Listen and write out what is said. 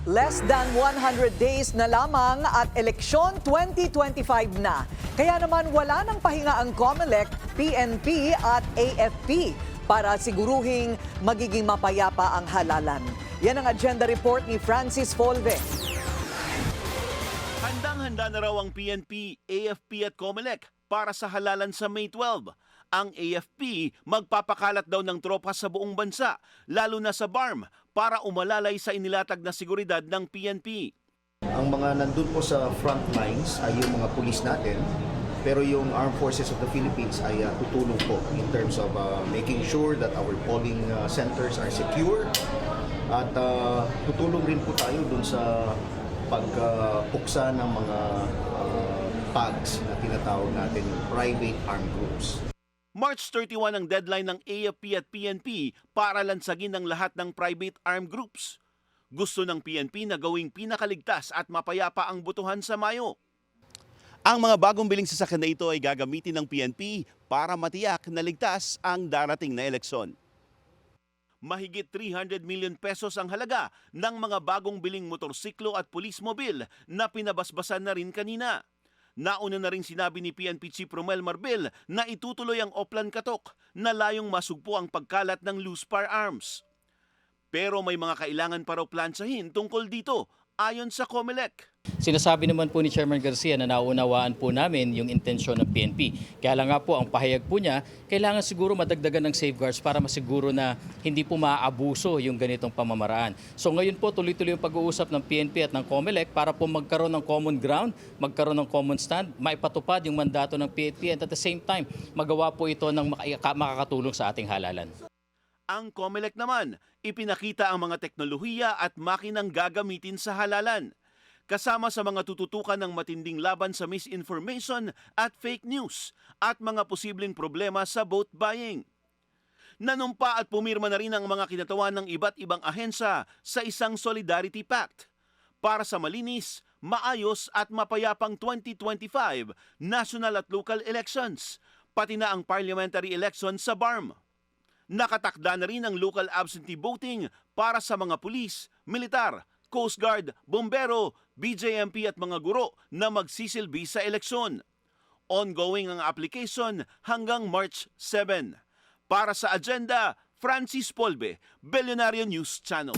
Less than 100 days na lamang at eleksyon 2025 na. Kaya naman wala nang pahinga ang COMELEC, PNP at AFP para siguruhing magiging mapayapa ang halalan. Yan ang agenda report ni Francis Folve. Handang-handa na raw ang PNP, AFP at COMELEC para sa halalan sa May 12. Ang AFP magpapakalat daw ng tropa sa buong bansa, lalo na sa BARM, para umalalay sa inilatag na seguridad ng PNP. Ang mga nandun po sa front lines ay yung mga pulis natin, pero yung Armed Forces of the Philippines ay tutulong po in terms of making sure that our polling centers are secure at tutulong rin po tayo dun sa pagpuksa ng mga PAGs na tinatawag natin yung private armed groups. March 31 ang deadline ng AFP at PNP para lansagin ang lahat ng private armed groups. Gusto ng PNP na gawing pinakaligtas at mapayapa ang botohan sa Mayo. Ang mga bagong biling sasakyan na ito ay gagamitin ng PNP para matiyak na ligtas ang darating na eleksyon. Mahigit 300 million pesos ang halaga ng mga bagong biling motorsiklo at police mobile na pinabasbasan na rin kanina. Nauna na rin sinabi ni PNP Chief Romel Marbil na itutuloy ang Oplan Katok na layong masugpo ang pagkalat ng loose firearms. Pero may mga kailangan pa raw plansahin tungkol dito, ayon sa COMELEC. Sinasabi naman po ni Chairman Garcia na naunawaan po namin yung intensyon ng PNP. Kaya lang nga po, ang pahayag po niya, kailangan siguro madagdagan ng safeguards para masiguro na hindi po maaabuso yung ganitong pamamaraan. So ngayon po, tuloy-tuloy yung pag-uusap ng PNP at ng COMELEC para po magkaroon ng common ground, magkaroon ng common stand, maipatupad yung mandato ng PNP and at the same time, magawa po ito ng makakatulong sa ating halalan. Ang COMELEC naman, ipinakita ang mga teknolohiya at makinang gagamitin sa halalan. Kasama sa mga tututukan ng matinding laban sa misinformation at fake news at mga posibleng problema sa vote buying. Nanumpa at pumirma na rin ang mga kinatawan ng iba't ibang ahensya sa isang Solidarity Pact para sa malinis, maayos at mapayapang 2025 national at local elections, pati na ang parliamentary election sa BARM. Nakatakda na rin ang local absentee voting para sa mga pulis, militar, Coast Guard, bombero, BJMP at mga guro na magsisilbi sa eleksyon. Ongoing ang application hanggang March 7. Para sa agenda, Francis Polve, Billionaire News Channel.